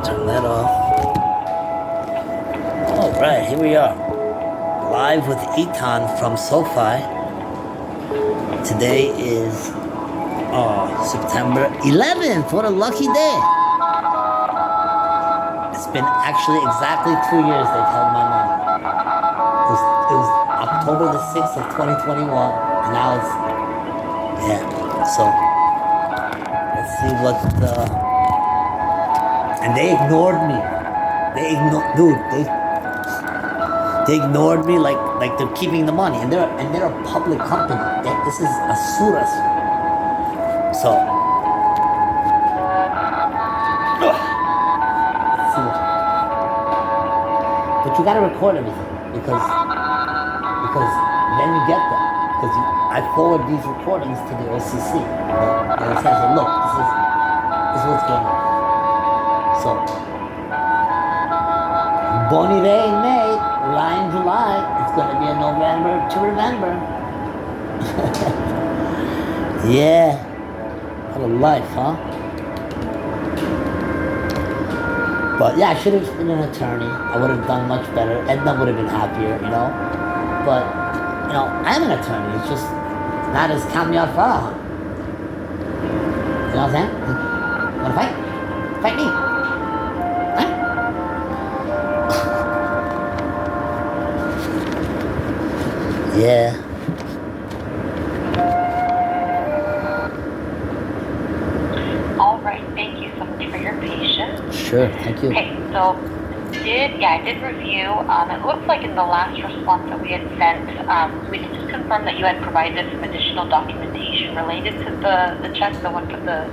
Turn that off. All right, here we are, live with Etan from Sofi. Today is September 11th. What a lucky day! It's been actually exactly 2 years they've held my money. It was October the 6th of 2021, and now it's So let's see what. And they ignored me. They ignored me like they're keeping the money, and they're a public company. This is a suras. So let's see. But you gotta record everything because then you get them. Because I forward these recordings to the OCC. And it says, look, this is what's going on. So Bonnie Day in May, July in July, it's going to be a November to remember. Yeah. What a life, huh? But yeah, I should have been an attorney. I would have done much better. Edna would have been happier, But, I'm an attorney. It's just not as kamyat farah. You know what I'm saying? You want to fight? Fight me. Huh? Yeah. All right. Thank you so much for your patience. Sure. Thank you. Okay. So, I did review. It looks like in the last response that we had sent, we did just confirm that you had provided some additional documentation related to the check, the one for the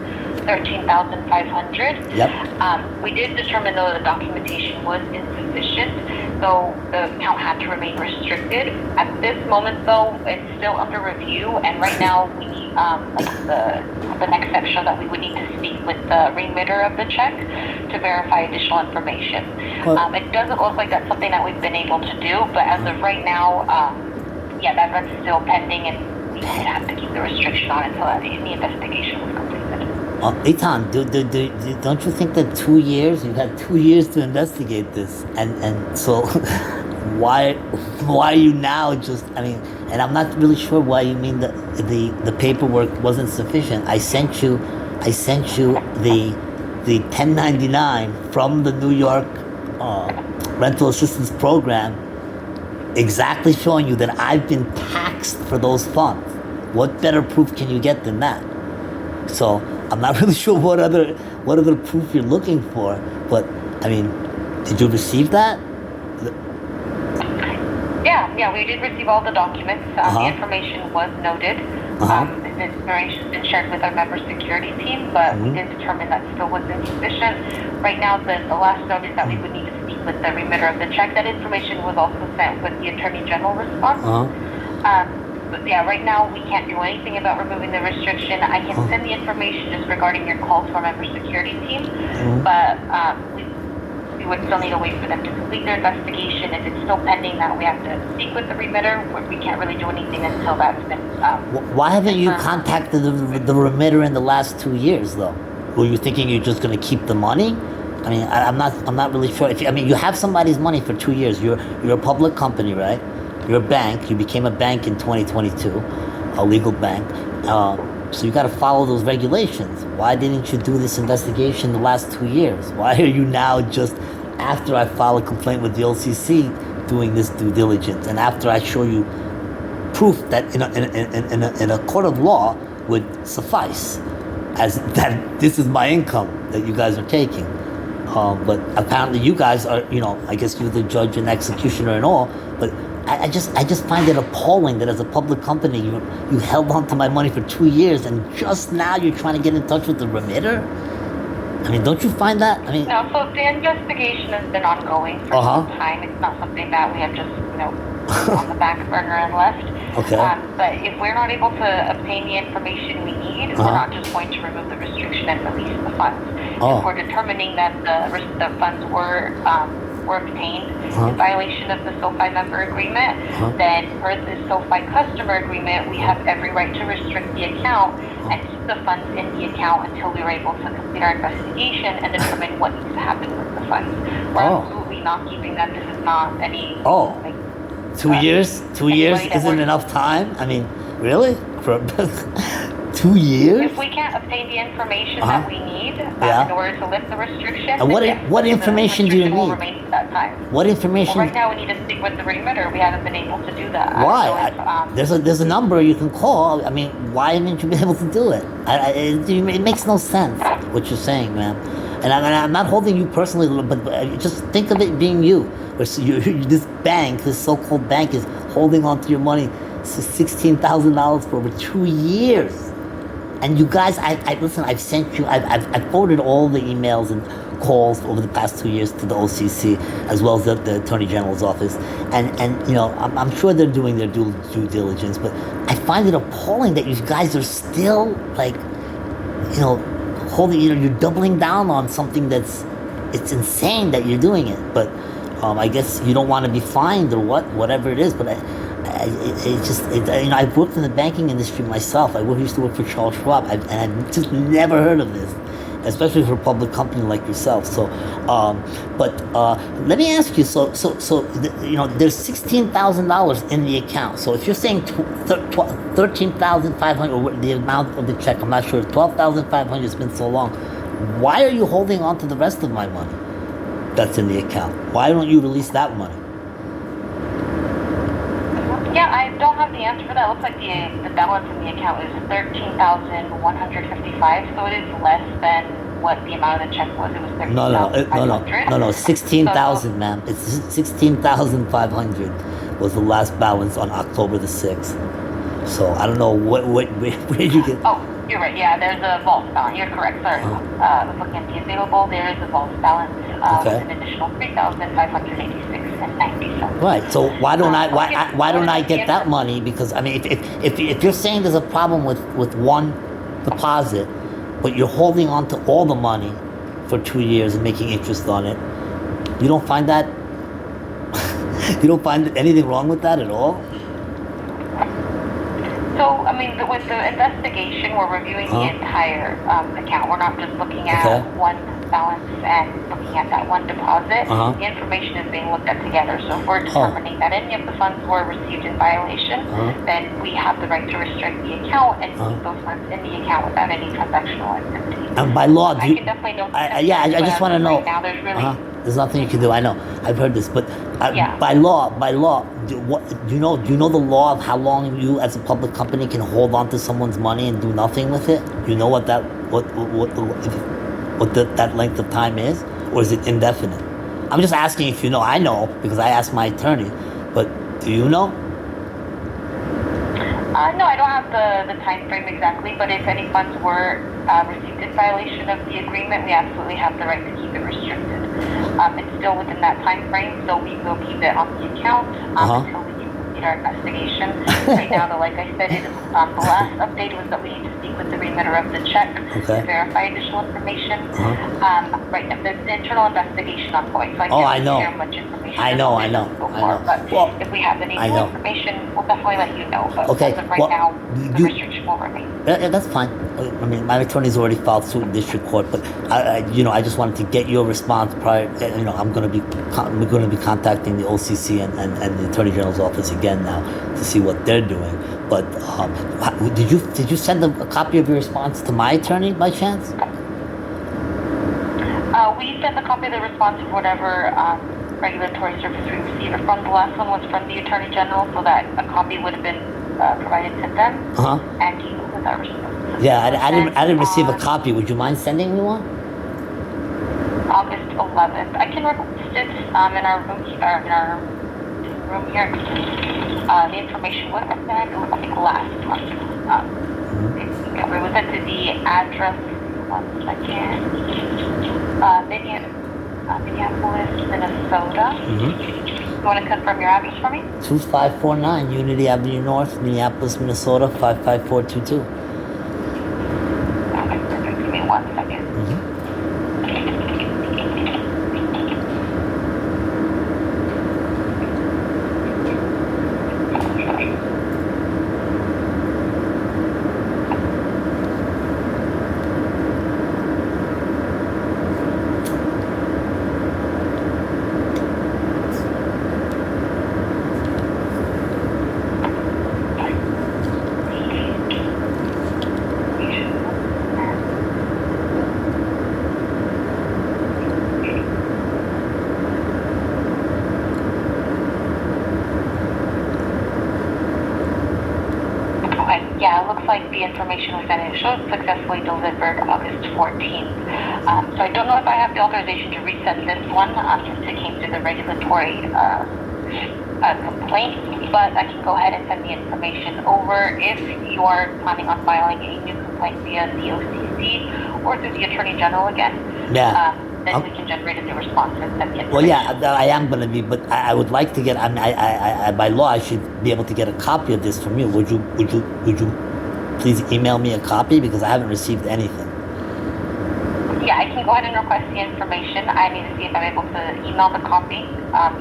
$13,500. Yep. We did determine though the documentation was insufficient, so the account had to remain restricted. At this moment, though, it's still under review, and right now we the next step show that we would need to speak with the remitter of the check to verify additional information. It doesn't look like that's something that we've been able to do, but as of right now, that's still pending, and we have to keep the restriction on until the investigation was completed. Etan, don't you think that 2 years, you've had 2 years to investigate this, and so why are you now just, and I'm not really sure why you mean that the paperwork wasn't sufficient. I sent you the 1099 from the New York rental assistance program, exactly showing you that I've been taxed for those funds. What better proof can you get than that? So I'm not really sure what other proof you're looking for, but did you receive that? Yeah, we did receive all the documents. The information was noted. The information has been shared with our member security team, but we did determine that still was insufficient. Right now, the last notice that we would need to speak with the remitter of the check, that information was also sent with the Attorney General response. But right now we can't do anything about removing the restriction. I can send the information just regarding your call to our member security team, but we would still need to wait for them to complete their investigation. If it's still pending, that we have to speak with the remitter. We can't really do anything until that's been. Why haven't you contacted the remitter in the last 2 years, though? Were you thinking you're just going to keep the money? I'm not really sure. You have somebody's money for 2 years. You're a public company, right? You're a bank. You became a bank in 2022, a legal bank. So you got to follow those regulations. Why didn't you do this investigation the last 2 years? Why are you now just after I file a complaint with the OCC doing this due diligence, and after I show you proof that in a court of law would suffice as that this is my income that you guys are taking? But apparently you guys are, I guess you're the judge and executioner and all, but I just find it appalling that as a public company, you held on to my money for 2 years, and just now you're trying to get in touch with the remitter? Don't you find that? No, so the investigation has been ongoing for some time. It's not something that we have just, on the back burner and left. Okay. But if we're not able to obtain the information we need, we're not just going to remove the restriction and release the funds. If we're determining that the funds were obtained in violation of the SoFi member agreement, then per the SoFi customer agreement, we have every right to restrict the account and keep the funds in the account until we are able to complete our investigation and determine what needs to happen with funds. We're absolutely not keeping them. This is not any. Oh. Like, 2 years? 2 years isn't enough time? I mean, really? For 2 years? If we can't obtain the information that we need in order to lift the restriction, and what information do you need? Will remain for that time. What information? Well, right now we need to speak with the remitter. We haven't been able to do that. Why? There's a number you can call. I mean, why haven't you been able to do it? It makes no sense what you're saying, man. And I'm not holding you personally, but just think of it being you. This bank, this so-called bank, is holding on to your money, $16,000 for over 2 years. And you guys, listen, I've sent you, I've forwarded all the emails and calls over the past 2 years to the OCC, as well as the Attorney General's office. And you know, I'm sure they're doing their due diligence, but I find it appalling that you guys are still, like, you know, holding, you know, you're doubling down on something it's insane that you're doing it. But I guess you don't want to be fined or whatever it is, but you know, I've worked in the banking industry myself. I used to work for Charles Schwab, and I've just never heard of this, especially for a public company like yourself. So, but let me ask you. So, you know, there's $16,000 in the account. So, if you're saying 13,500, or the amount of the check, I'm not sure. 12,500 has been so long. Why are you holding on to the rest of my money that's in the account? Why don't you release that money? Yeah, I don't have the answer for that. It looks like the balance in the account is $13,155, so it is less than what the amount of the check was. It was $13,500. No, 16,000, ma'am. It's 16,500 was the last balance on October the 6th. So I don't know where did you get? Oh, you're right. Yeah, there's a vault balance. You're correct. Sorry. I was looking at the available. There is a vault balance with an additional $3,586.90. Right. So why don't I get that money? Because I mean, if you're saying there's a problem with one deposit, but you're holding on to all the money for 2 years and making interest on it, you don't find that you don't find anything wrong with that at all? So, I mean, with the investigation, we're reviewing the entire account. We're not just looking at one balance and looking at that one deposit. The information is being looked at together. So if we're determining that any of the funds were received in violation, then we have the right to restrict the account and keep those funds in the account without any transactional activity. And by law, I can definitely note I just want to know. Right now, there's really... There's nothing you can do. I know. I've heard this, but by law, do you know the law of how long you, as a public company, can hold on to someone's money and do nothing with it? Do you know what that length of time is, or is it indefinite? I'm just asking if you know. I know because I asked my attorney, but do you know? No, I don't have the time frame exactly, but if any funds were received in violation of the agreement, we absolutely have the right to keep it restricted. It's still within that time frame, so we will keep it on the account until we can complete our investigation. Right now, though, like I said, the last update was that we need to speak with the remitter of the check to verify additional information. Right now, there's an internal investigation ongoing, so I can't share much information. I know. But if we have any new information, we'll definitely let you know. But as of right now, the restriction will remain. That's fine. I mean, my attorney's already filed suit in district court, but I just wanted to get your response prior. You know, we're going to be contacting the OCC and the Attorney General's office again now to see what they're doing. But did you send a copy of your response to my attorney by chance? We sent a copy of the response of whatever regulatory service we received from. The last one was from the Attorney General, so that a copy would have been provided to them, and he was our response. Yeah, I didn't receive a copy. Would you mind sending me one? August 11th. I can request it in our room here. The information was sent, I think, last month. It was sent to the address, Minneapolis, Minnesota. You want to confirm your address for me? 2549 Unity Avenue North, Minneapolis, Minnesota 55422. Okay, perfect. Give me 1 second. looks like the information we sent in shows successfully delivered August 14th. So I don't know if I have the authorization to resend this one since it came through the regulatory complaint, but I can go ahead and send the information over if you are planning on filing a new complaint via the OCC or through the Attorney General again. Yeah. Then we can generate a new response and send the information. Well, yeah, I am going to be, but I would like to get. I mean, I by law, I should be able to get a copy of this from you. Would you please email me a copy because I haven't received anything. Yeah, I can go ahead and request the information. I need to see if I'm able to email the copy.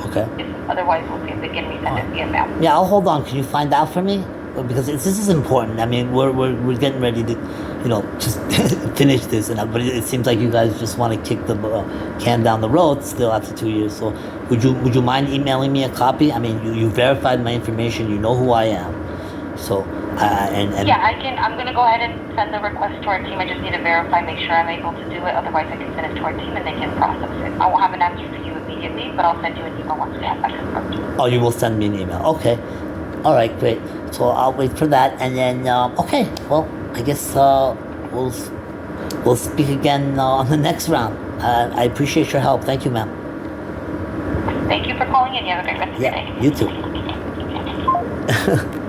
Okay. Otherwise, we'll see if we can resend it via mail. Yeah, I'll hold on. Can you find out for me? Because this is important. I mean, we're getting ready to, just finish this, but it seems like you guys just want to kick the can down the road still after 2 years. So, would you mind emailing me a copy? I mean, you verified my information. You know who I am. So, and yeah, I can. I'm gonna go ahead and send the request to our team. I just need to verify, make sure I'm able to do it. Otherwise, I can send it to our team and they can process it. I won't have an answer for you immediately, but I'll send you an email once we have that confirmed. Oh, you will send me an email. Okay. All right, great. So I'll wait for that, and then okay. Well, I guess we'll speak again on the next round. I appreciate your help. Thank you, ma'am. Thank you for calling in. You have a great rest of your day. You too.